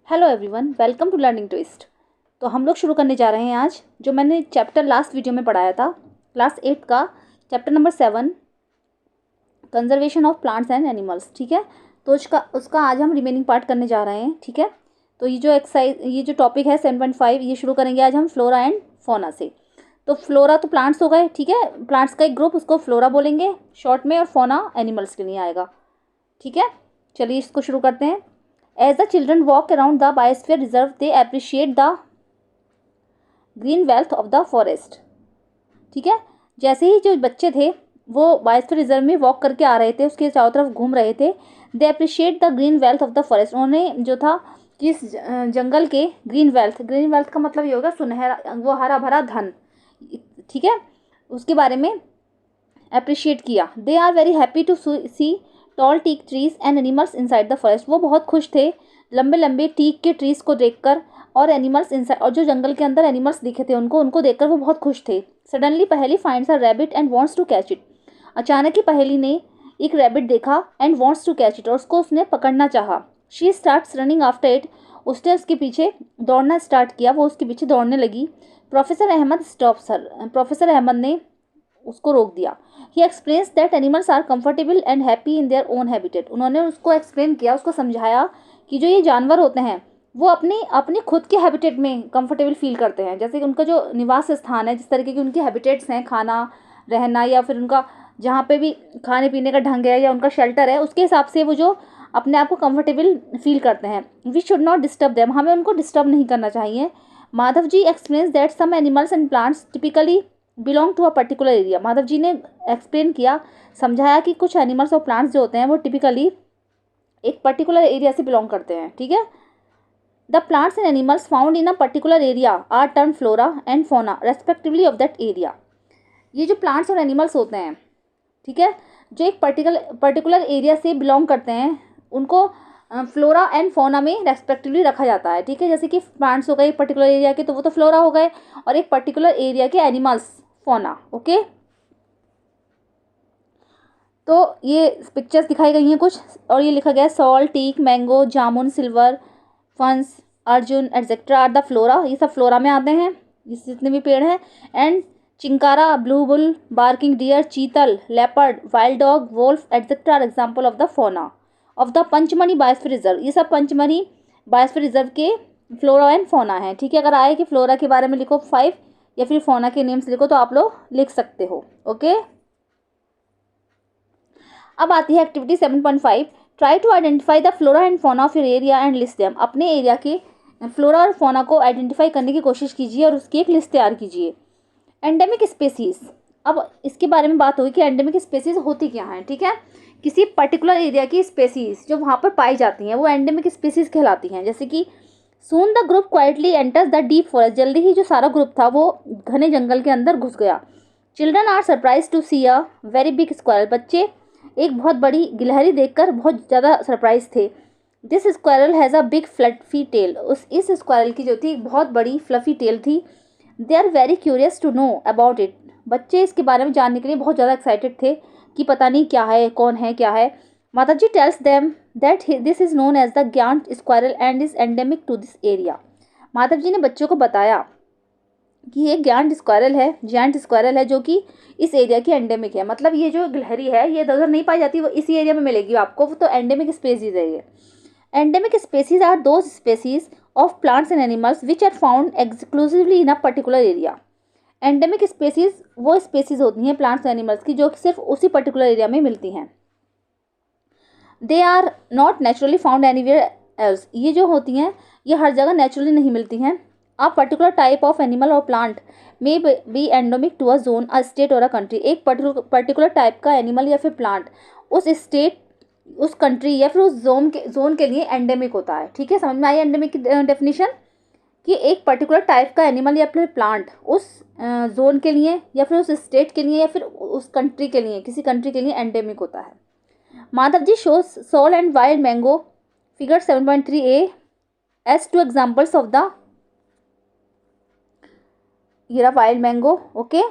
Hello everyone, welcome to learning twist. तो हम लोग शुरू करने जा रहे हैं आज जो मैंने चैप्टर लास्ट वीडियो में पढ़ाया था, क्लास 8 का chapter number 7, conservation of plants and animals. ठीक है, तो उसका आज हम रिमेनिंग पार्ट करने जा रहे हैं। ठीक है, तो ये जो टॉपिक है 7.5, ये शुरू करेंगे आज हम फ्लोरा एंड फौना से। तो फ्लोरा तो प्लांट्स हो गए, ठीक है, प्लांट्स का एक ग्रुप, उसको फ्लोरा बोलेंगे शॉर्ट में, और फौना एनिमल्स के लिए आएगा। ठीक है, चलिए इसको शुरू करते हैं। As the children walk around the biosphere reserve, they appreciate the green wealth of the forest. ठीक है, जैसे ही जो बच्चे थे वो बायोस्फीयर रिजर्व में वॉक करके आ रहे थे, उसके चारों तरफ घूम रहे थे। They appreciate the green wealth of the forest. उन्होंने जो था किस जंगल के ग्रीन वेल्थ का मतलब ये होगा सुनहरा, वो हरा भरा धन। ठीक है, उसके बारे में अप्रिशिएट किया। They are very happy to see tall teak trees and animals inside the forest. वो बहुत खुश थे लंबे लंबे टीक के ट्रीज को देखकर, और एनिमल्स इनसाइड, और जो जंगल के अंदर एनिमल्स दिखे थे उनको देखकर वो बहुत खुश थे। Suddenly Paheli finds a rabbit and wants to catch it. अचानक ही पहेली ने एक रैबिट देखा and wants to catch it, और उसने पकड़ना चाहा। She starts running after it. उसने उसके पीछे दौड़ना स्टार्ट किया, वो उसके पीछे दौड़ने लगी। Professor Ahmad stops her. Professor Ahmad ने उसको रोक दिया। He explains that animals are comfortable and happy in their own habitat. उन्होंने उसको एक्सप्लेन किया, उसको समझाया कि जो ये जानवर होते हैं वो अपने खुद के हैबिटेट में कंफर्टेबल फील करते हैं। जैसे कि उनका जो निवास स्थान है, जिस तरीके की उनकी हैबिटेट्स हैं, खाना, रहना, या फिर उनका जहाँ पे भी खाने पीने का ढंग है या उनका शेल्टर है, उसके हिसाब से वो जो अपने आप को कंफर्टेबल फील करते हैं। We should not disturb them. हमें उनको डिस्टर्ब नहीं करना चाहिए। Madhav ji explains that some animals and plants typically belong to a particular area. Madhav ji ने एक्सप्लेन किया, समझाया कि कुछ एनिमल्स और प्लांट्स जो होते हैं वो टिपिकली एक पर्टिकुलर एरिया से बिलोंग करते हैं। ठीक है, the plants and animals found in a particular area are termed flora and fauna respectively of that area. ये जो प्लांट्स और एनिमल्स होते हैं, ठीक है, जो एक पर्टिकुलर एरिया से बिलोंग करते हैं, उनको फ्लोरा एंड फौना में रेस्पेक्टिवली रखा जाता है। ठीक है, जैसे कि प्लांट्स हो गए एक पर्टिकुलर एरिया के, तो वो तो फ्लोरा हो गए, और एक पर्टिकुलर एरिया के एनिमल्स फौना। ओके, तो ये पिक्चर्स दिखाई गई हैं कुछ, और ये लिखा गया है sal, teak, mango, jamun, silver, ferns, Arjun etcetera are the flora. ये सब फ्लोरा में आते हैं, जितने भी पेड़ हैं। And chinkara, blue bull, barking deer, chital, leopard, wild dog, wolf etcetera are example of the fauna of the Pachmarhi biosphere reserve. ये सब पंचमढ़ी बायोस्फीयर रिजर्व के फ्लोरा एंड फौना है। ठीक है, अगर आए कि फ्लोरा के बारे में लिखो 5, या फिर फौना के नेम्स लिखो, तो आप लोग लिख सकते हो। ओके, अब आती है activity 7.5। Try to identify the flora and fauna of your area and list them. अपने एरिया के फ्लोरा और फौना को आइडेंटिफाई करने की कोशिश कीजिए और उसकी एक लिस्ट तैयार कीजिए। एंडेमिक स्पेसीज, अब इसके बारे में बात होगी कि एंडेमिक स्पेसीज होती क्या हैं। ठीक है, किसी पर्टिकुलर एरिया की स्पेसीज जो वहाँ पर पाई जाती हैं वो एंडेमिक स्पेसीज कहलाती हैं। जैसे कि soon the group quietly enters the deep forest. जल्दी ही जो सारा ग्रुप था वो घने जंगल के अंदर घुस गया। Children are surprise to see a very big squirrel. बच्चे एक बहुत बड़ी गिलहरी देखकर बहुत ज़्यादा सरप्राइज थे। This squirrel has a big fluffy tail. इस स्क्वायरल की जो थी एक बहुत बड़ी फ्लफी टेल थी। They are very curious to know about it. बच्चे इसके बारे में जानने के लिए बहुत ज़्यादा एक्साइटेड थे कि पता नहीं क्या है, कौन है, क्या है। Mata ji tells them that this is known as the giant squirrel and is endemic to this area. Madhav ji ने बच्चों को बताया कि ये जायंट स्क्वायरल है जो कि इस एरिया की एंडेमिक है। मतलब ये जो गिलहरी है ये उधर नहीं पाई जाती, वो इसी एरिया में मिलेगी आपको, तो एंडेमिक स्पेसीज है ये। Endemic species are those species of plants and animals which are found exclusively in a particular area. Endemic species वो स्पेसीज होती हैं प्लांट्स एंड एनिमल्स की जो सिर्फ उसी पर्टिकुलर एरिया में मिलती हैं। They are not naturally found anywhere else. ये जो होती हैं ये हर जगह नेचुरली नहीं मिलती हैं। A particular type of animal और plant may be endemic to a zone, a state और अ कंट्री। एक पर्टिकुलर टाइप का एनिमल या फिर प्लांट उस स्टेट, उस कंट्री या फिर उस जोन के लिए एंडेमिक होता है। ठीक है, समझ में आई एंडेमिक की डेफिनेशन, कि एक पर्टिकुलर टाइप का एनिमल या फिर प्लांट उस जोन के लिए या फिर उस स्टेट के लिए या फिर उस कंट्री के लिए, किसी कंट्री के लिए एंडेमिक होता है। Madhav ji shows Sol and wild mango figure 7.3a as two examples of the wild mango, okay,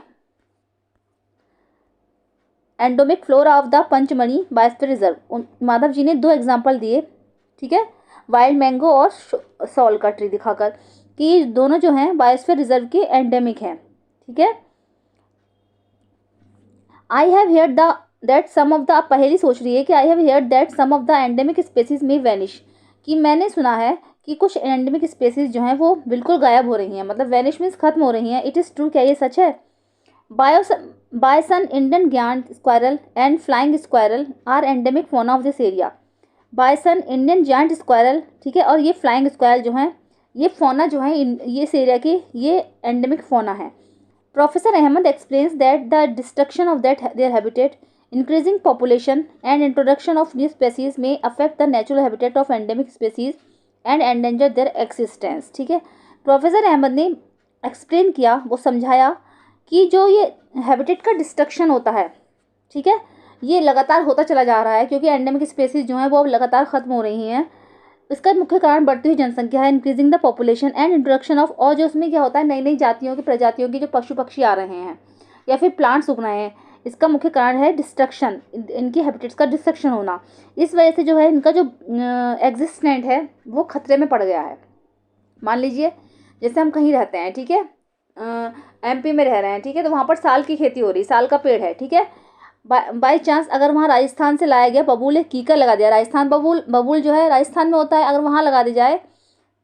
endemic flora of the Pachmarhi biosphere reserve. Madhav ji ने 2 एग्जाम्पल दिए। ठीक है, वाइल्ड मैंगो और सॉल का ट्री दिखाकर कि ये दोनों जो हैं बायोस्फीयर रिजर्व के एंडेमिक हैं। ठीक है, I have heard the that some of the, आप पहली सोच रही है कि I have heard that some of the endemic species may vanish, कि मैंने सुना है कि कुछ एंडेमिक स्पेसीज जो हैं वो बिल्कुल गायब हो रही हैं, मतलब वैनिश मीन्स खत्म हो रही हैं। इट इज़ ट्रू, क्या ये सच है? बायसन, इंडियन ग्यार्ड squirrel and flying squirrel are endemic fauna of this area. Bison, Indian giant squirrel, ठीक है, और ये फ्लाइंग स्क्वायरल जो हैं, ये फोना जो है ये इस एरिया के ये एंडेमिक फोना है। Professor Ahmad explains that the destruction of that their habitat, increasing population and introduction of new species may affect the natural habitat of endemic species and endanger their existence. ठीक है, professor Ahmad ने explain किया, वो समझाया कि जो ये हैबिटेट का डिस्ट्रक्शन होता है, ठीक है, ये लगातार होता चला जा रहा है क्योंकि एंडेमिक स्पेसीज जो हैं वो अब लगातार ख़त्म हो रही हैं। इसका मुख्य कारण बढ़ती हुई जनसंख्या है, increasing the population and introduction of, और जो उसमें क्या होता है नई नई जातियों की प्रजातियों की जो पशु पक्षी आ रहे हैं या फिर प्लांट्स उग रहे हैं, इसका मुख्य कारण है डिस्ट्रक्शन, इनकी हैबिटेट्स का डिस्ट्रक्शन होना। इस वजह से जो है इनका जो एग्जिस्टेंट है वो खतरे में पड़ गया है। मान लीजिए जैसे हम कहीं रहते हैं, ठीक है, एमपी में रह रहे हैं, ठीक है, तो वहाँ पर साल की खेती हो रही, साल का पेड़ है, ठीक है, बाई चांस अगर वहाँ राजस्थान से लाया गया बबूल, एक कीकर लगा दिया, राजस्थान बबूल जो है राजस्थान में होता है, अगर वहाँ लगा दी जाए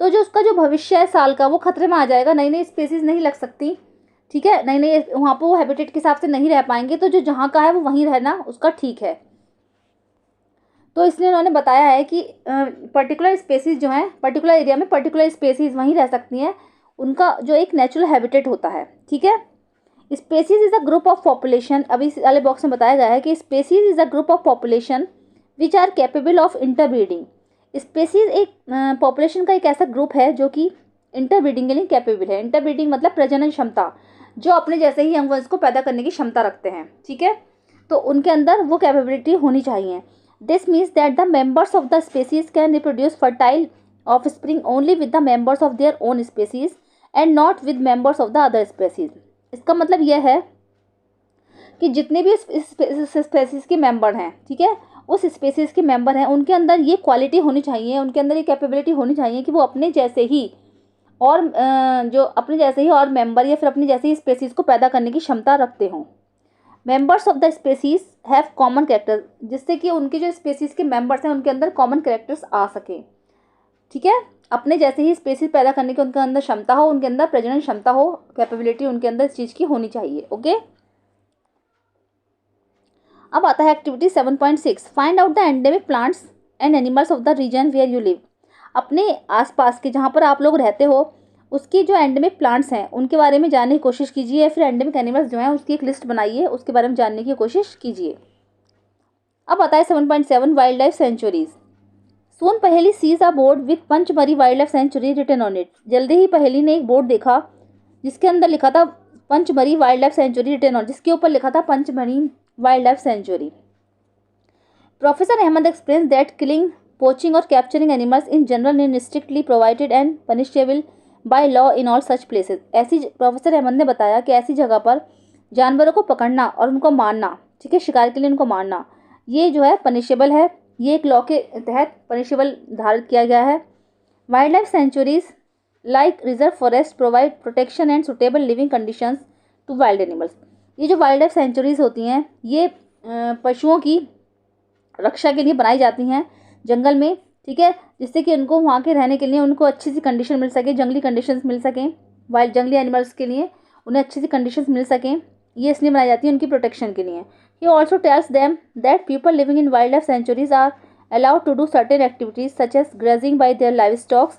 तो जो उसका जो भविष्य है साल का वो खतरे में आ जाएगा, नई नई स्पेसीज नहीं लग सकती। ठीक है, नई नई वहाँ पर वो हैबिटेट के हिसाब से नहीं रह पाएंगे, तो जो जहाँ का है वो वहीं रहना उसका ठीक है। तो इसलिए उन्होंने बताया है कि पर्टिकुलर स्पेसीज जो हैं पर्टिकुलर एरिया में पर्टिकुलर स्पेसीज वहीं रह सकती हैं, उनका जो एक नेचुरल हैबिटेट होता है। ठीक है, species is a group of population, अभी इस वाले बॉक्स में बताया गया है कि species is a group of population which are capable of interbreeding. Species एक पॉपुलेशन का एक ऐसा ग्रुप है जो कि इंटरब्रीडिंग के लिए कैपेबल है। इंटरब्रीडिंग मतलब प्रजनन क्षमता, जो अपने जैसे ही यंग वंश को पैदा करने की क्षमता रखते हैं। ठीक है, तो उनके अंदर वो कैपेबिलिटी होनी चाहिए। This means that the members of the species can reproduce fertile of spring only with the members of their own species and not with members of the other species. इसका मतलब यह है कि जितने भी स्पेसीज के मेंबर हैं, ठीक है, उस स्पेसीज के मेंबर हैं, उनके अंदर ये क्वालिटी होनी चाहिए, उनके अंदर ये कैपेबिलिटी होनी चाहिए कि वो अपने जैसे ही और जो अपने जैसे ही और मेंबर या फिर अपने जैसे ही स्पेसीज को पैदा करने की क्षमता रखते हों। Members of the species have common character, जिससे कि उनके जो स्पेसीज के मेंबर्स हैं उनके अंदर कॉमन कैरेक्टर्स आ सकें। ठीक है, अपने जैसे ही स्पेसीज पैदा करने की उनके अंदर क्षमता हो, उनके अंदर प्रजनन क्षमता हो, कैपेबिलिटी उनके अंदर इस चीज़ की होनी चाहिए। ओके, अब आता है activity 7.6, find out the endemic plants and animals of the region where you live. अपने आसपास के जहाँ पर आप लोग रहते हो उसकी जो एंडेमिक प्लांट्स हैं उनके बारे में जानने की कोशिश कीजिए, या फिर एंडेमिक एनिमल्स जो हैं उसकी एक लिस्ट बनाइए, उसके बारे में जानने की कोशिश कीजिए। अब आता है 7.7, wild life sanctuaries. Soon Paheli sees a board with Pachmarhi wild life sanctuary written on it. जल्दी ही पहेली ने एक बोर्ड देखा जिसके अंदर लिखा था Pachmarhi wild life sanctuary written on, जिसके ऊपर लिखा था Pachmarhi wild life sanctuary. Professor Ahmad explains that killing, poaching और capturing animals in general in strictly provided and punishable by law in all such places. ऐसी प्रोफेसर अहमद ने बताया कि ऐसी जगह पर जानवरों को पकड़ना और उनको मारना, ठीक है, शिकार के लिए उनको मारना, ये जो है पनिशेबल है, ये एक लॉ के तहत पनिशेबल धारित किया गया है। Wild life sanctuaries like reserve forest provide protection and suitable living conditions to wild animals. ये जो वाइल्ड लाइफ सेंचुरीज होती हैं ये पशुओं की रक्षा के लिए बनाई जाती हैं जंगल में, ठीक है, जिससे कि उनको वहाँ के रहने के लिए उनको अच्छी सी कंडीशन मिल सके, जंगली कंडीशंस मिल सकें, वाइल्ड जंगली एनिमल्स के लिए उन्हें अच्छी सी कंडीशंस मिल सकें, ये इसलिए बनाई जाती है उनकी प्रोटेक्शन के लिए। He also tells them that people living in wildlife sanctuaries are allowed to do certain activities such as grazing by their livestock,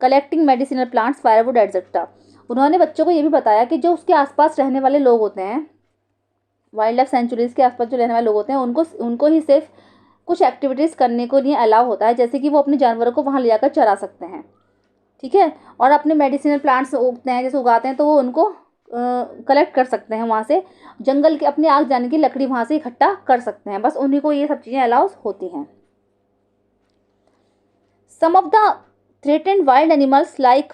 collecting medicinal plants, firewood, etc. उन्होंने बच्चों को ये भी बताया कि जो उसके आसपास रहने वाले लोग होते हैं, वाइल्ड लाइफ सेंचुरीज के आसपास जो रहने वाले लोग होते हैं, उनको ही सिर्फ कुछ एक्टिविटीज़ करने को लिए अलाउ होता है, जैसे कि वो अपने जानवरों को वहाँ ले जाकर चरा सकते हैं, ठीक है, और अपने मेडिसिनल प्लांट्स उगते हैं जैसे उगाते हैं तो वो उनको कलेक्ट कर सकते हैं, वहाँ से जंगल के अपने आग जाने की लकड़ी वहाँ से इकट्ठा कर सकते हैं, बस उन्हीं को ये सब चीज़ें अलाउड होती हैं। Some of the threatened wild animals like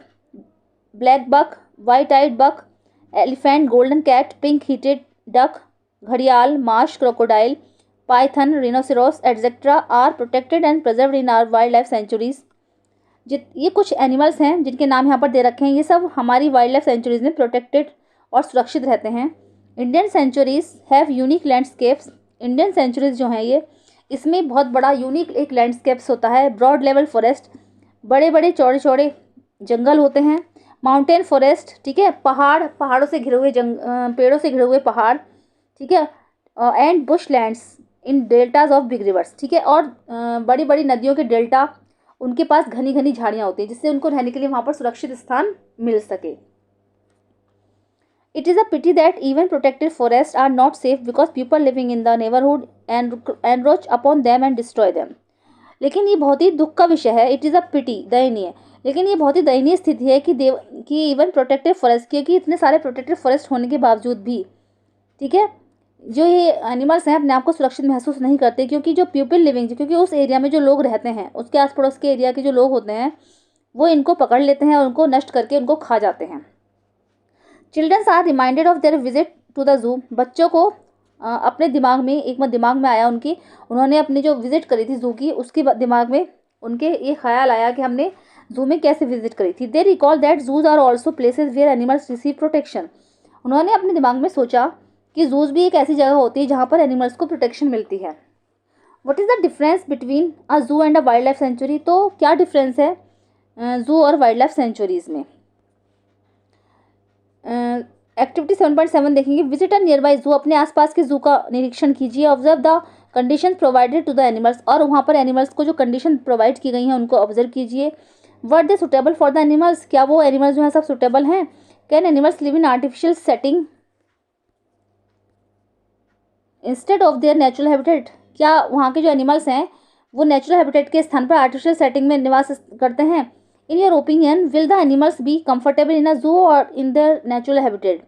black buck, white eyed buck, elephant, golden cat, pink headed duck, घड़ियाल, marsh crocodile, python, rhinoceros etcetera are protected and preserved in our wild life sanctuaries. ये कुछ animals हैं जिनके नाम यहाँ पर दे रखे हैं, ये सब हमारी वाइल्ड लाइफ सेंचुरीज में प्रोटेक्टेड और सुरक्षित रहते हैं। Indian sanctuaries have unique landscapes. Indian sanctuaries जो हैं ये, इसमें बहुत बड़ा यूनिक एक लैंडस्केप्स होता है। ब्रॉड लेवल फॉरेस्ट, बड़े बड़े चौड़े चौड़े जंगल होते हैं। माउंटेन फॉरेस्ट, ठीक है, पहाड़ों से घिरे हुए पेड़ों से घिरे हुए पहाड़, ठीक है। And Bush lands in deltas of big reverse, ठीक है। और बड़ी बड़ी नदियों के डेल्टा, उनके पास घनी घनी झाड़ियाँ होती हैं जिससे उनको रहने के लिए वहाँ पर सुरक्षित स्थान मिल सके। It is a pity that even protected forest are not safe because people living in the neighbourhood encroach upon them and destroy them. लेकिन ये बहुत ही दुख का विषय है। इट इज़ अ पिटी, दयनीय, लेकिन ये बहुत ही दयनीय स्थिति है कि इवन प्रोटेक्टेड फॉरेस्ट, क्योंकि इतने सारे प्रोटेक्टेड फॉरेस्ट होने के बावजूद भी, ठीक है, जो ये एनिमल्स हैं अपने आप को सुरक्षित महसूस नहीं करते, क्योंकि जो पीपल लिविंग, क्योंकि उस एरिया में जो लोग रहते हैं, उसके आस पड़ोस के एरिया के जो लोग होते हैं, वो इनको पकड़ लेते हैं और उनको नष्ट करके उनको खा जाते हैं। Childrens are reminded of their visit to the zoo. बच्चों को अपने दिमाग में आया उन्होंने अपनी जो विजिट करी थी जू की, उसके दिमाग में उनके ये ख्याल आया कि हमने जू में कैसे विजिट करी थी। They recall that zoos are also places where animals receive protection. उन्होंने अपने दिमाग में सोचा कि जूज भी एक ऐसी जगह होती है जहाँ पर एनिमल्स को प्रोटेक्शन मिलती है। What is the difference between a zoo and a wild life sanctuary. तो क्या डिफरेंस है जू और वाइल्ड लाइफ सेंचुरीज़ में। एक्टिविटी 7.7 देखेंगे। विजिट अ नियर बाई जू, अपने आसपास के जू का निरीक्षण कीजिए। Observe the condition provided to the animals, और वहाँ पर एनिमल्स को जो कंडीशन प्रोवाइड की गई हैं उनको ऑब्जर्व कीजिए। वर दे सुटेबल फॉर द एनिमल्स, क्या वो एनिमल्स जो हैं सब सुटेबल हैं। Can animals live in artificial setting instead of their natural habitat, क्या वहाँ के जो एनिमल्स हैं वो नेचुरल हैबिटेट के स्थान पर आर्टिफिशियल सेटिंग में निवास करते हैं। In your opinion will the animals be comfortable in a zoo और इन देयर नेचुरल हैबिटेट।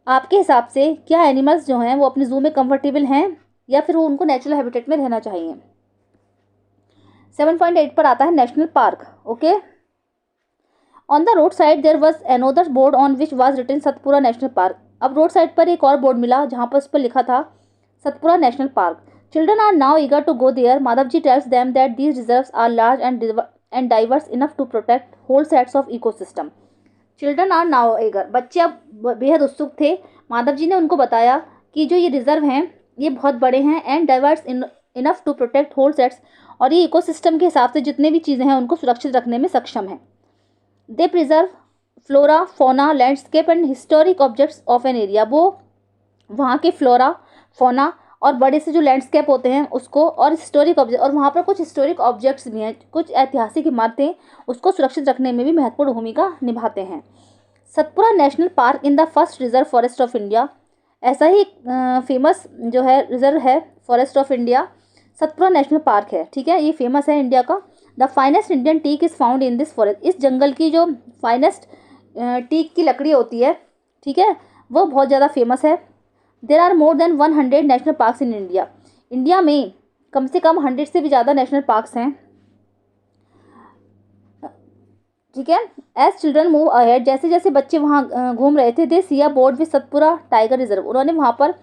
आपके हिसाब से क्या एनिमल्स जो हैं वो अपने जू में कंफर्टेबल हैं या फिर वो उनको नेचुरल हैबिटेट में रहना चाहिए। 7.8 पर आता है national park. Okay, on the road side there was another board on which was written Satpura national park. अब रोड साइड पर एक और बोर्ड मिला जहाँ पर उस पर लिखा था Satpura national park. Children are now eager to go there. Madhav ji tells them that these reserves are large and diverse enough to protect whole sets of ecosystem. Children are now eager, बच्चे अब बेहद उत्सुक थे। माधव जी ने उनको बताया कि जो ये रिजर्व हैं ये बहुत बड़े हैं, and diverse enough to protect whole sets, और ये इकोसिस्टम के हिसाब से जितने भी चीज़ें हैं उनको सुरक्षित रखने में सक्षम हैं। दे प्रिजर्व फ्लोरा, फोना, landscape and historic objects of an area. वो वहाँ के फ्लोरा, फोना और बड़े से जो लैंडस्केप होते हैं उसको, और हिस्टोरिक ऑब्जेक्ट, और वहाँ पर कुछ हिस्टोरिक ऑब्जेक्ट्स भी हैं, कुछ ऐतिहासिक इमारतें, उसको सुरक्षित रखने में भी महत्वपूर्ण भूमिका निभाते हैं। Satpura national park in the first reserve forest of India, ऐसा ही फेमस जो है रिजर्व है forest of India, Satpura national park है, ठीक है, ये फेमस है इंडिया का। The finest Indian teak is found in this forest. इस जंगल की जो फाइनेस्ट टीक की लकड़ी होती है, ठीक है, वो बहुत ज़्यादा फेमस है। There are more than 100 national parks in India. India में कम से कम 100 से भी ज़्यादा नेशनल पार्क्स हैं, ठीक है। एज चिल्ड्रन मूव अहेड, जैसे जैसे बच्चे वहाँ घूम रहे थे, they see a board with Satpura tiger reserve. उन्होंने वहाँ पर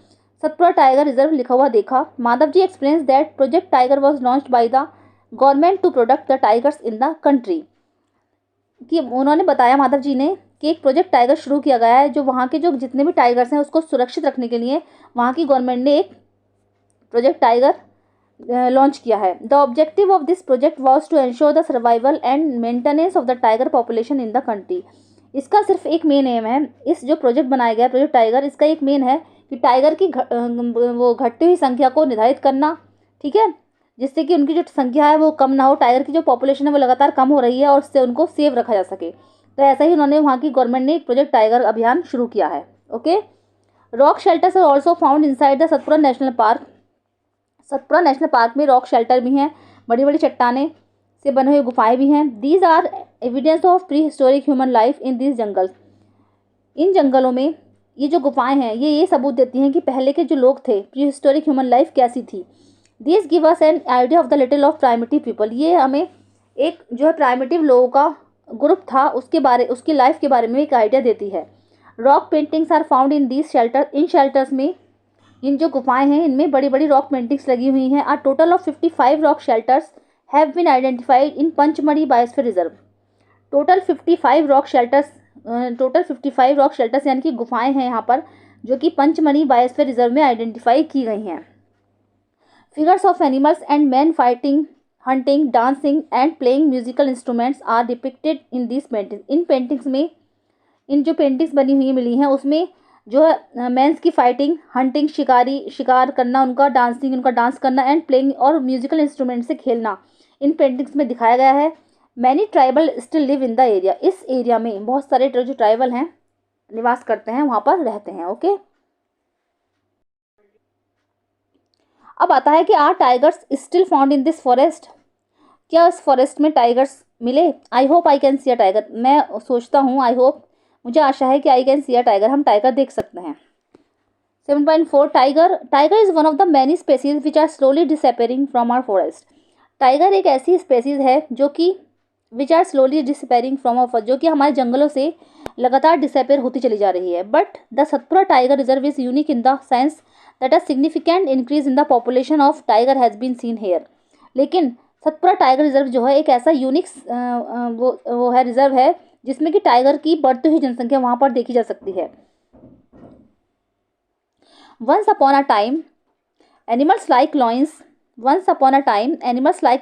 सतपुरा टाइगर रिजर्व लिखा हुआ देखा। Madhav ji explains that project tiger was launched by the government to protect the tigers in the country. कि उन्होंने बताया माधव जी ने कि एक प्रोजेक्ट टाइगर शुरू किया गया है जो वहाँ के जो जितने भी टाइगर्स हैं उसको सुरक्षित रखने के लिए वहाँ की गवर्नमेंट ने एक प्रोजेक्ट टाइगर लॉन्च किया है। The objective of this project was to ensure the survival and maintenance of the tiger population in the country. इसका सिर्फ एक मेन एम है, इस जो प्रोजेक्ट बनाया गया प्रोजेक्ट टाइगर, इसका एक मेन है कि टाइगर की वो घटती हुई संख्या को निर्धारित करना, ठीक है, जिससे कि उनकी जो संख्या है वो कम ना हो। टाइगर की जो पॉपुलेशन है वो लगातार कम हो रही है और उससे उनको सेव रखा जा सके। तो ऐसा ही उन्होंने वहाँ की गवर्नमेंट ने एक प्रोजेक्ट टाइगर अभियान शुरू किया है। Okay, rock shelters are also found inside the Satpura national park. Satpura national park में रॉक शेल्टर भी हैं, बड़ी बड़ी चट्टाने से बने हुए गुफाएं भी हैं। These are evidence of prehistoric human life in this jungles. इन जंगलों में ये जो गुफाएं हैं ये सबूत देती हैं कि पहले के जो लोग थे, प्री हिस्टोरिक ह्यूमन लाइफ कैसी थी। This give us an idea of the little of primitive people. ये हमें एक जो है प्राइमेटिव लोगों का ग्रुप था उसकी लाइफ के बारे में एक आइडिया देती है। Rock paintings are found in these shelter. इन शेल्टर्स में इन जो गुफाएं हैं इनमें बड़ी बड़ी रॉक पेंटिंग्स लगी हुई हैं। A total of 55 rock shelters have been identified in Pachmarhi biosphere reserve. Total 55 rock shelters यानी कि गुफाएं हैं यहाँ पर जो कि पंचमढ़ी बायोस्फीयर रिजर्व में आइडेंटिफाई की गई हैं। Figures of animals and man fighting, hunting, dancing and playing musical instruments are depicted in this paintings. इन पेंटिंग्स में, इन जो पेंटिंग्स बनी हुई मिली हैं उसमें जो है मेंस की फाइटिंग, हंटिंग शिकार करना उनका, डांसिंग उनका डांस करना एंड प्लेइंग और म्यूजिकल इंस्ट्रूमेंट से खेलना इन पेंटिंग्स में दिखाया गया है। Many tribal still live in the area. इस एरिया में बहुत सारे जो ट्राइबल हैं निवास करते हैं, वहाँ पर रहते हैं। ओके, अब आता है कि are tigers still found in this forest. क्या इस फॉरेस्ट में टाइगर्स मिले? I hope I can see a tiger. मैं सोचता हूँ, आई होप, मुझे आशा है कि I can see a tiger, हम टाइगर देख सकते हैं। 7.4 tiger is one of the many species which are slowly disappearing from our forest. Tiger एक ऐसी स्पेसीज है जो कि which are slowly disappearing from our forest, जो कि हमारे जंगलों से लगातार डिसअपेयर होती चली जा रही है। But the Satpura tiger reserve is unique in the sense that a significant increase in the population of tiger has been seen here. लेकिन सतपुरा टाइगर रिजर्व जो है एक ऐसा यूनिक वो है, रिजर्व है जिसमें कि टाइगर की बढ़ती हुई जनसंख्या वहाँ पर देखी जा सकती है। Once upon a time, animals like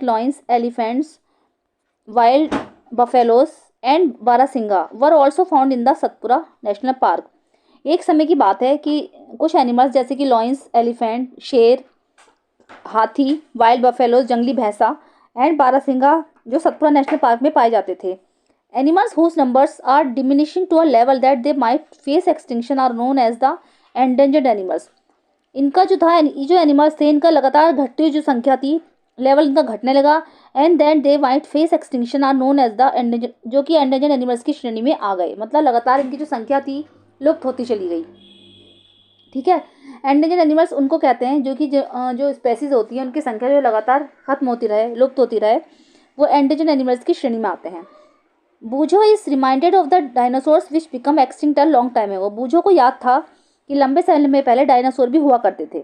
lions, elephants, wild buffaloes and barasingha were also found in the Satpura National Park. एक समय की बात है कि कुछ एनिमल्स जैसे कि लॉयंस, एलिफेंट, शेर, हाथी, वाइल्ड बफेलोज, जंगली भैंसा एंड बारासिंगा जो सतपुरा नेशनल पार्क में पाए जाते थे। Animals whose numbers are diminishing to a level that they might face extinction are known as the endangered animals. इनका जो था, ये जो एनिमल्स थे इनका लगातार घटती हुई जो संख्या थी, लेवल इनका घटने लगा and then they might face extinction are known as the endangered, जो कि एंडेंजर्ड एनिमल्स की श्रेणी में आ गए। मतलब लगातार इनकी जो संख्या थी लुप्त होती चली गई। ठीक है, एंडेंजर्ड एनिमल्स उनको कहते हैं जो कि जो स्पेसीज होती है उनकी संख्या जो लगातार खत्म होती रहे, लुप्त होती रहे, वो एंडेंजर्ड एनिमल्स की श्रेणी में आते हैं। Boojho is reminded of the dinosaurs which become extinct a long time ago. Boojho को याद था कि लंबे समय में पहले डायनासोर भी हुआ करते थे।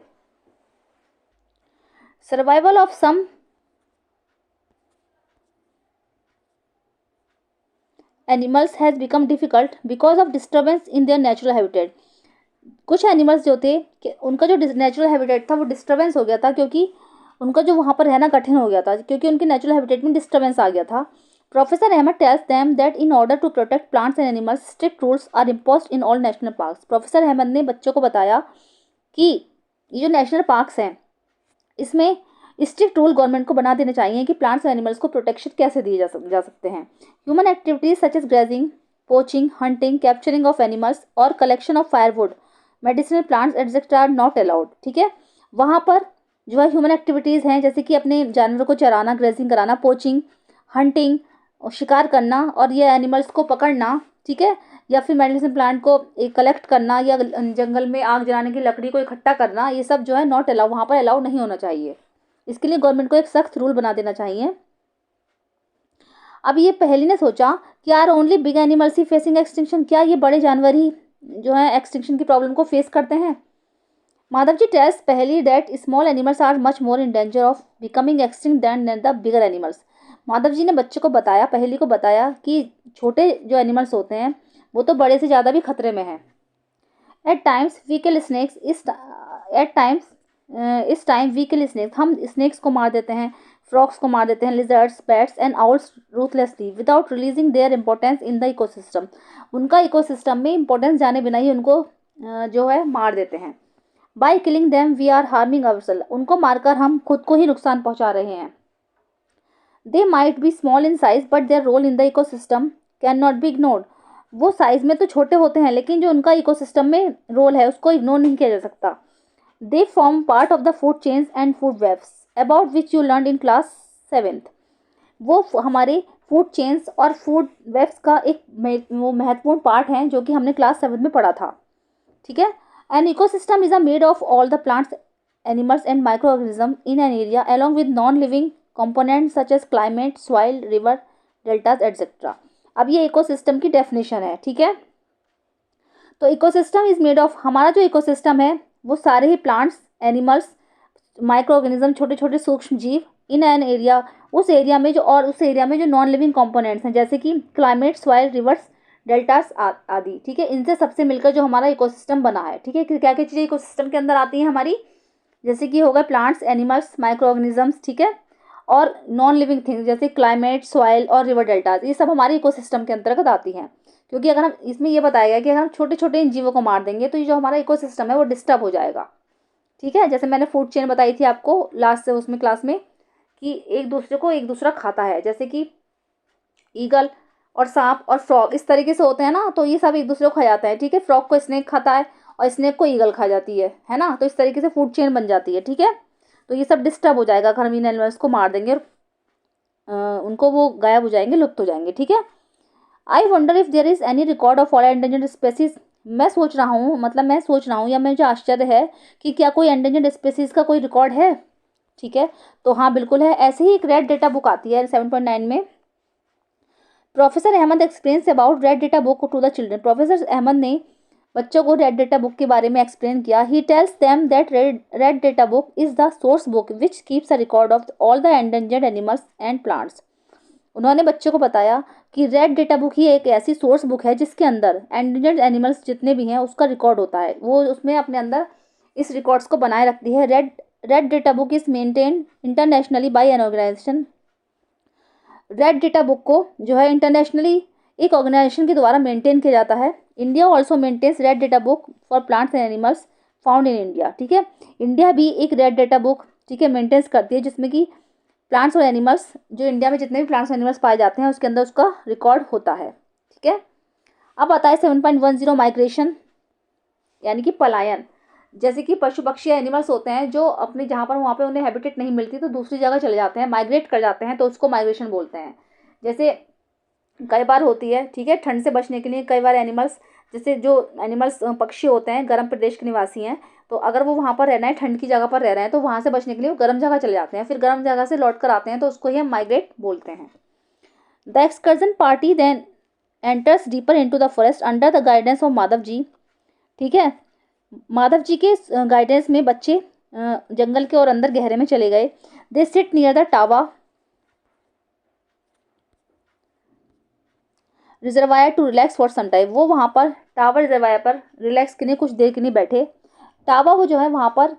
Survival of some animals has become difficult because of disturbance in their natural habitat. कुछ एनिमल्स जो थे उनका जो नेचुरल हैबिटेट था वो डिस्टर्बेंस हो गया था, क्योंकि उनका जो वहाँ पर रहना कठिन हो गया था, क्योंकि उनके नेचुरल हैबिटेट में डिस्टर्बेंस आ गया था। Professor Ahmad tells them that in order to protect plants and animals strict rules are imposed in all national parks. Professor Ahmad ने बच्चों को बताया कि ये जो नेशनल पार्क्स हैं इसमें स्ट्रिक्ट रूल गवर्नमेंट को बना देने चाहिए कि प्लांट्स और एनिमल्स को प्रोटेक्शन कैसे दिए जा सकते हैं। Human activities such as grazing, poaching, hunting, capturing of animals और collection of firewood, medicinal plants etcetera are not allowed. ठीक है, वहाँ पर जो है ह्यूमन एक्टिविटीज़ हैं जैसे कि अपने जानवरों को चराना, ग्रेजिंग कराना, पोचिंग, हंटिंग, शिकार करना और ये एनिमल्स को पकड़ना, ठीक है, या फिर मेडिसिन प्लांट को कलेक्ट करना या जंगल में आग जलाने की लकड़ी को इकट्ठा करना, ये सब जो है नॉट अलाउ, वहाँ पर अलाउ नहीं होना चाहिए। इसके लिए गवर्नमेंट को एक सख्त रूल बना देना चाहिए। अब ये पहली ने सोचा कि आर ओनली बिग एनिमल्स ही फेसिंग एक्सटिंक्शन, क्या ये बड़े जानवर ही जो है एक्सटिंक्शन की प्रॉब्लम को फेस करते हैं? Madhav ji tells Paheli that small animals are much more in danger of becoming extinct than the bigger animals. Madhav ji ने बच्चों को बताया, पहली को बताया कि छोटे जो एनिमल्स होते हैं वो तो बड़े से ज़्यादा भी खतरे में हैं। एट टाइम्स वीकल स्नेक्स इस टाइम वीकल स्नेक्स, हम स्नेक्स को मार देते हैं, फ्रॉक्स को मार देते हैं, lizards, bats and owls ruthlessly without realising their importance in the ecosystem. उनका इकोसिस्टम में इंपॉर्टेंस जाने बिना ही उनको जो है मार देते हैं। By killing them we are harming ourself, उनको मारकर हम खुद को ही नुकसान पहुंचा रहे हैं। They might be small in size but their role in the ecosystem can not be ignored. वो साइज में तो छोटे होते हैं लेकिन जो उनका इकोसिस्टम में रोल है उसको इग्नोर नहीं किया जा सकता। They form part of the food chains and food webs about which you learn in class 7th। वो हमारे फूड चेन्स और फूड वेब्स का एक वो महत्वपूर्ण पार्ट है जो कि हमने क्लास 7 में पढ़ा था। ठीक है, an ecosystem is a made of all the plants, animals and micro organism in an area along with non living components such as climate, soil, river, deltas etcetera. अब ये इकोसिस्टम की डेफिनेशन है। ठीक है, तो इकोसिस्टम इज मेड ऑफ, हमारा जो ecosystem है वो सारे ही प्लांट्स, एनिमल्स, माइक्रो ऑर्गेनिज्म, छोटे छोटे सूक्ष्म जीव इन एन एरिया, उस एरिया में जो, और उस एरिया में जो नॉन लिविंग कंपोनेंट्स हैं जैसे कि क्लाइमेट, सॉइल, रिवर्स, डेल्टास आदि, ठीक है, इनसे सबसे मिलकर जो हमारा इकोसिस्टम बना है, ठीक है। क्या क्या चीज़ें इकोसिस्टम के अंदर आती हैं हमारी, जैसे कि होगा प्लांट्स, एनिमल्स, माइक्रो ऑर्गेनिजम्स, ठीक है, और नॉन लिविंग थिंग्स जैसे क्लाइमेट, सॉइल और रिवर डेल्टास, ये सब हमारे इकोसिस्टम के अंतर्गत आती हैं। क्योंकि अगर हम इसमें ये बताया गया कि अगर हम छोटे छोटे इन जीवों को मार देंगे तो ये जो हमारा इकोसिस्टम है वो डिस्टर्ब हो जाएगा, ठीक है। जैसे मैंने फूड चेन बताई थी आपको लास्ट से उसमें क्लास में कि एक दूसरे को एक दूसरा खाता है, जैसे कि ईगल और सांप और फ्रॉग इस तरीके से होते हैं ना, तो ये सब एक दूसरे को खा जाता है, ठीक है। फ्रॉग को स्नेक खाता है और स्नेक को ईगल खा जाती है ना, तो इस तरीके से फूड चेन बन जाती है, ठीक है। तो ये सब डिस्टर्ब हो जाएगा अगर हम इन एनिमल्स को मार देंगे और उनको वो गायब हो जाएंगे, लुप्त हो जाएंगे, ठीक है। I wonder if there is any record of all endangered species, मैं सोच रहा हूँ, मतलब मैं सोच रहा हूँ या मुझे आश्चर्य है कि क्या कोई एंडेंजर्ड स्पेसीज का कोई रिकॉर्ड है, ठीक है। तो हाँ बिल्कुल है। ऐसे ही एक रेड डेटा बुक आती है 7.9 में। Professor Ahmad explains about red data book to the children, professor Ahmad ने बच्चों को रेड डेटा बुक के बारे में एक्सप्लेन किया। ही tells them that red data book is the source book which keeps a record of all the endangered animals and plants. उन्होंने बच्चों को बताया कि रेड डेटा बुक ही एक ऐसी सोर्स बुक है जिसके अंदर एंडेंजर्ड एनिमल्स जितने भी हैं उसका रिकॉर्ड होता है, वो उसमें अपने अंदर इस रिकॉर्ड्स को बनाए रखती है। Red data book is maintain internationally by an organization, red data book को जो है इंटरनेशनली एक ऑर्गेनाइजेशन के द्वारा मेंटेन किया जाता है। India also maintains red data book for plants and animals found in India, ठीक है। इंडिया भी एक रेड डेटा बुक, ठीक है, मेंटेन्स करती है जिसमें कि प्लांट्स और एनिमल्स, जो इंडिया में जितने भी प्लांट्स और एनिमल्स पाए जाते हैं उसके अंदर उसका रिकॉर्ड होता है, ठीक है। अब आता है 7.10 माइग्रेशन, यानी कि पलायन। जैसे कि पशु पक्षी या एनिमल्स होते हैं जो अपने जहाँ पर वहाँ पे उन्हें हैबिटेट नहीं मिलती तो दूसरी जगह चले जाते हैं, माइग्रेट कर जाते हैं, तो उसको माइग्रेशन बोलते हैं। जैसे कई बार होती है, ठीक है, ठंड से बचने के लिए कई बार एनिमल्स, जैसे जो एनिमल्स पक्षी होते हैं गर्म प्रदेश के निवासी हैं, तो अगर वो वहाँ पर रहना है, ठंड की जगह पर रह रहे हैं, तो वहाँ से बचने के लिए वो गर्म जगह चले जाते हैं, फिर गर्म जगह से लौट कर आते हैं, तो उसको ही हम माइग्रेट बोलते हैं। The excursion party then enters deeper into the forest under the guidance of Madhav ji, ठीक है। माधव जी के गाइडेंस में बच्चे जंगल के और अंदर गहरे में चले गए। They sit near the Tawa reservoir to relax for some time, वो वहाँ पर टावर रिजर्वायर पर रिलैक्स के लिए कुछ देर के लिए बैठे। टावा वो जो है वहाँ पर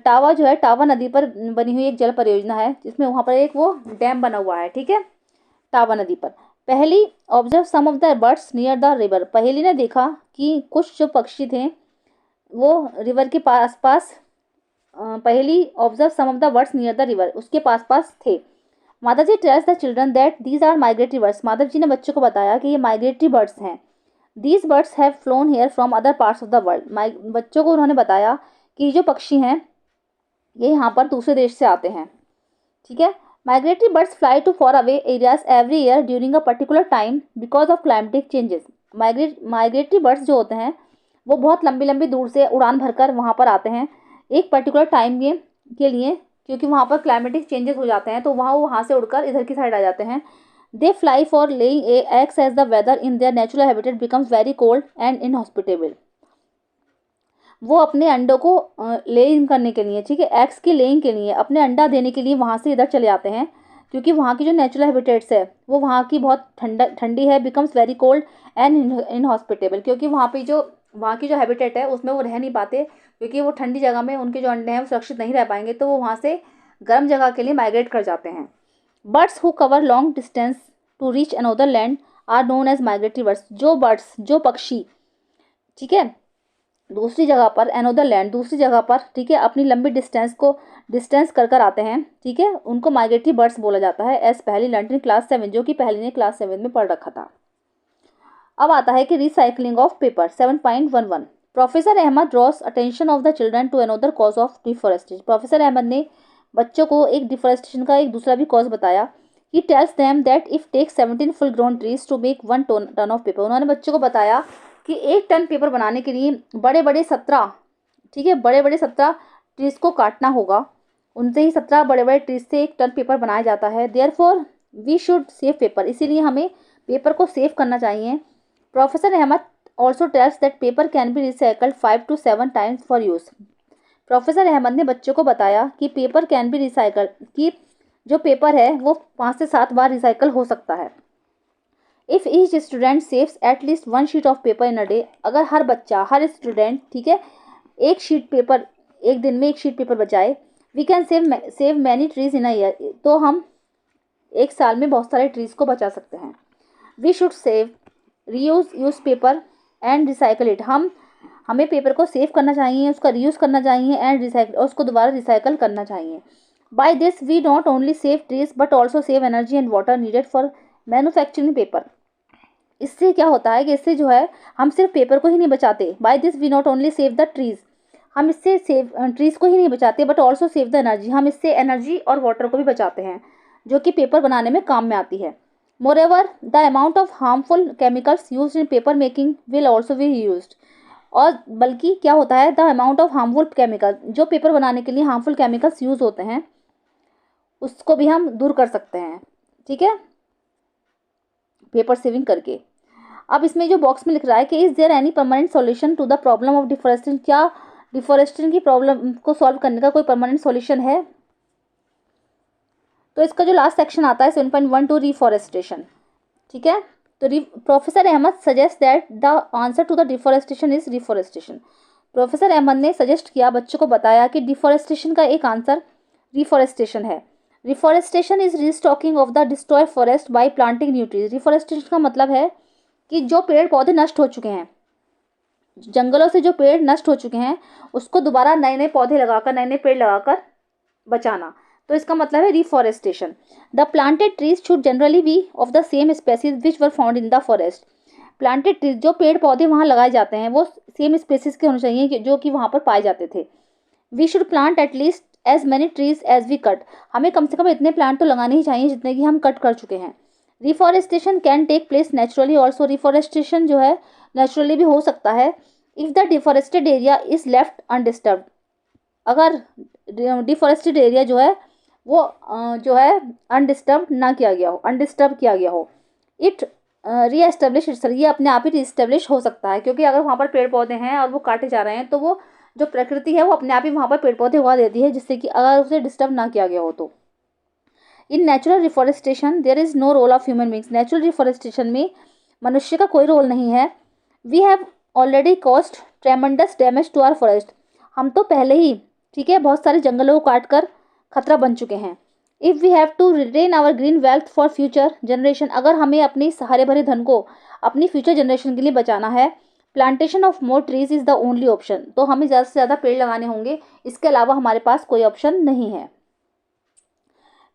टावा जो है टावा नदी पर बनी हुई एक जल परियोजना है जिसमें वहाँ पर एक वो डैम बना हुआ है, ठीक है, टावा नदी पर। Paheli observe some of the birds near the river, Paheli ने देखा कि कुछ जो पक्षी थे वो रिवर के पास पास, Paheli observe some of the birds near the river, उसके पास पास थे। Madhav ji tells the children that these are migratory birds, Madhav ji ने बच्चों को बताया कि ये माइग्रेटरी बर्ड्स हैं। These birds have flown here from other parts of the world, बच्चों को उन्होंने बताया कि जो पक्षी हैं ये यहाँ पर दूसरे देश से आते हैं, ठीक है। Migratory birds fly to far away areas every year during a particular time because of climatic changes. Migratory birds जो होते हैं वो बहुत लंबी लंबी दूर से उड़ान भरकर वहाँ पर आते हैं एक पर्टिकुलर टाइम के लिए, क्योंकि वहाँ पर क्लाइमेटिक चेंजेस हो जाते हैं, तो वहाँ से उड़कर इधर की साइड आ जाते हैं। They fly for laying eggs as the weather in their natural habitat becomes very cold and inhospitable, वो अपने अंडों को लेइंग करने के लिए, ठीक है, एग्स की लेइंग के लिए, अपने अंडा देने के लिए वहाँ से इधर चले जाते हैं, क्योंकि वहाँ की जो नेचुरल हैबिटेट्स है वो वहाँ की बहुत ठंडी है, becomes very cold and inhospitable, क्योंकि वहाँ की जो हैबिटेट है उसमें वो रह नहीं पाते, क्योंकि वो ठंडी जगह में उनके जो अंडे हैं वो सुरक्षित नहीं रह पाएंगे, तो वो वहाँ से गर्म जगह के लिए माइग्रेट कर जाते हैं। Birds who cover long distance to reach another land are known as migratory birds, जो पक्षी, ठीक है, दूसरी जगह पर अनदर लैंड, दूसरी जगह पर, ठीक है, अपनी लंबी डिस्टेंस कर आते हैं, ठीक है, उनको माइग्रेटरी बर्ड्स बोला जाता है। एज पहली लर्न इन क्लास 7, जो कि पहली ने क्लास 7 में पढ़ रखा था। अब आता है कि recycling of paper 7.11, professor Ahmad draws attention of the children to another cause of deforestation, professor Ahmad ने बच्चों को एक डिफॉरेस्टेशन का एक दूसरा भी कॉज बताया। He tells them that if take 17 full grown trees to make 1 ton of paper, उन्होंने बच्चों को बताया कि 1 टन पेपर बनाने के लिए बड़े बड़े 17, ठीक है, बड़े बड़े 17 ट्रीज को काटना होगा, उनसे ही 17 बड़े बड़े ट्रीज से 1 टन पेपर बनाया जाता है। Therefore we should save paper, इसीलिए हमें पेपर को सेव करना चाहिए। Professor Ahmed also tells that paper can be recycled 5 to 7 times for use. Professor Ahmad ने बच्चों को बताया कि पेपर कैन बी रिसाइकल, कि जो पेपर है वो 5 से 7 बार रिसाइकल हो सकता है। If each student saves at least 1 sheet of paper in a day, अगर हर बच्चा, हर स्टूडेंट, ठीक है, एक शीट पेपर, एक दिन में एक शीट पेपर बचाए, we can save many trees in a year, तो हम एक साल में बहुत सारे ट्रीज को बचा सकते हैं। We should save use paper and recycle it, हमें पेपर को सेव करना चाहिए, उसका रीयूज़ करना चाहिए एंड रिसाइकल, और उसको दोबारा रिसाइकल करना चाहिए। By this we not only save trees but also save energy and water needed for manufacturing paper. इससे क्या होता है कि इससे जो है हम सिर्फ पेपर को ही नहीं बचाते, by this we not only save the trees, हम इससे सेव ट्रीज को ही नहीं बचाते but also save the energy, हम इससे एनर्जी और वाटर को भी बचाते हैं जो कि पेपर बनाने में काम में आती है। Moreover the amount of harmful chemicals used in paper making will also be used, और बल्कि क्या होता है, the amount of harmful chemical, जो पेपर बनाने के लिए हार्मफुल केमिकल्स यूज होते हैं उसको भी हम दूर कर सकते हैं, ठीक है, पेपर सेविंग करके। अब इसमें जो बॉक्स में लिख रहा है कि is there any permanent solution to the problem of deforestation, क्या डिफोरेस्टेशन की प्रॉब्लम को सॉल्व करने का कोई परमानेंट सॉल्यूशन है? तो इसका जो लास्ट सेक्शन आता है 7.12 रिफॉरेस्टेशन, ठीक है। तो professor Ahmed suggest that the answer to the deforestation is reforestation. Professor Ahmad ने सजेस्ट किया, बच्चों को बताया कि डिफोरेस्टेशन का एक आंसर रिफॉरेस्टेशन है। Reforestation is restocking of the destroy forest by planting new trees. Reforestation का मतलब है कि जो पेड़ पौधे नष्ट हो चुके हैं, जंगलों से जो पेड़ नष्ट हो चुके हैं, उसको दोबारा नए नए पौधे लगाकर, नए नए पेड़ लगाकर बचाना, तो इसका मतलब है reforestation. The planted trees should generally be of the same species which were found in the forest. Planted trees, जो पेड़ पौधे वहाँ लगाए जाते हैं वो सेम स्पेसीज के होने चाहिए जो कि वहाँ पर पाए जाते थे। We should plant at least as many trees as we cut, हमें कम से कम इतने प्लांट तो लगाने ही चाहिए जितने कि हम कट कर चुके हैं। Reforestation can take place naturally also, reforestation जो है नेचुरली भी हो सकता है। If the deforested area is left undisturb, अगर डिफॉरेस्टेड एरिया जो है वो जो है अनडिस्टर्ब ना किया गया हो, अनडिस्टर्ब किया गया हो, इट रीएस्टेब्लिश इटसेल्फ, ये अपने आप ही रीएस्टेब्लिश हो सकता है, क्योंकि अगर वहाँ पर पेड़ पौधे हैं और वो काटे जा रहे हैं तो वो जो प्रकृति है वो अपने आप ही वहाँ पर पेड़ पौधे उगा देती है, जिससे कि अगर उसे डिस्टर्ब ना किया गया हो तो। In natural reforestation there is no role of human beings, natural reforestation में मनुष्य का कोई रोल नहीं है। We have already caused tremendous damage to our forest, हम तो पहले ही, ठीक है, बहुत सारे जंगलों को काट कर खतरा बन चुके हैं। If we have to retain our green wealth for future generation, अगर हमें अपने हरे भरे धन को अपनी फ्यूचर जनरेशन के लिए बचाना है, plantation of more trees is the only option, तो हमें ज़्यादा से ज़्यादा पेड़ लगाने होंगे, इसके अलावा हमारे पास कोई ऑप्शन नहीं है।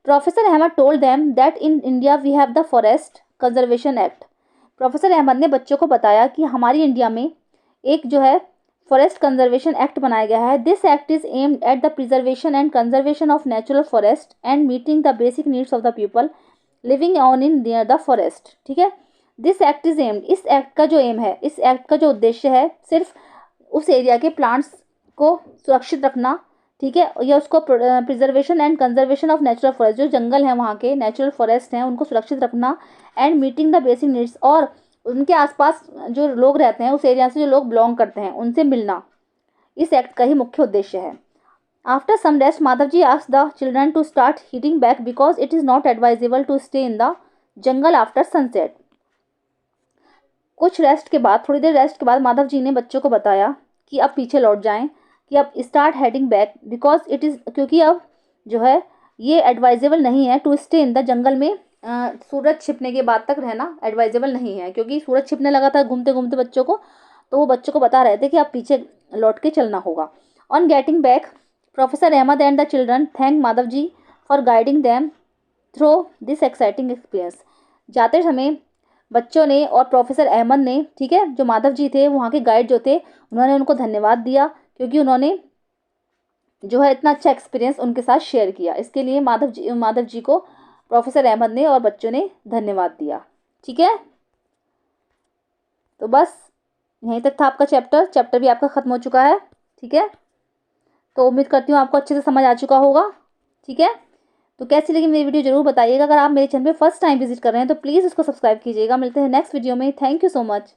Professor Ahmed told them that in India we have the forest conservation act. Professor Ahmad ने बच्चों को बताया कि हमारी इंडिया में एक जो है फॉरेस्ट कंजर्वेशन एक्ट बनाया गया है। This act is aimed at the preservation and conservation of natural forest and meeting the basic needs of the people living on in near the forest, ठीक है। दिस एक्ट इज एम्ड, इस act का जो M है, इस act का जो उद्देश्य है, सिर्फ उस एरिया के प्लांट्स को सुरक्षित रखना, ठीक है, या उसको preservation and conservation of natural forest, जो जंगल हैं वहाँ के नेचुरल फॉरेस्ट हैं उनको सुरक्षित रखना, and meeting the basic needs, और उनके आसपास जो लोग रहते हैं, उस एरिया से जो लोग बिलोंग करते हैं, उनसे मिलना, इस एक्ट का ही मुख्य उद्देश्य है। After some rest Madhav ji asked the children to start heating back because it is not advisable to stay in the jungle after sunset. कुछ रेस्ट के बाद, थोड़ी देर रेस्ट के बाद माधव जी ने बच्चों को बताया कि अब पीछे लौट जाएं, कि अब start heading back because it is, क्योंकि अब जो है ये एडवाइजेबल नहीं है to stay in the jungle में, सूरज छिपने के बाद तक रहना एडवाइजेबल नहीं है, क्योंकि सूरज छिपने लगा था घूमते घूमते बच्चों को, तो वो बच्चों को बता रहे थे कि अब पीछे लौट के चलना होगा। On getting back professor Ahmed and the children thank Madhav ji for guiding them through this exciting experience. जाते समय बच्चों ने और प्रोफेसर अहमद ने, ठीक है, जो माधव जी थे वहाँ के गाइड जो थे, उन्होंने उनको धन्यवाद दिया क्योंकि उन्होंने जो है इतना अच्छा एक्सपीरियंस उनके साथ शेयर किया। इसके लिए माधव जी को प्रोफेसर अहमद ने और बच्चों ने धन्यवाद दिया, ठीक है। तो बस यहीं तक था आपका चैप्टर भी आपका ख़त्म हो चुका है, ठीक है। तो उम्मीद करती हूँ आपको अच्छे से समझ आ चुका होगा, ठीक है। तो कैसी लगी मेरी वीडियो जरूर बताइएगा। अगर आप मेरे चैनल पे फर्स्ट टाइम विजिट कर रहे हैं तो प्लीज़ उसको सब्सक्राइब कीजिएगा। मिलते हैं नेक्स्ट वीडियो में। Thank you so much.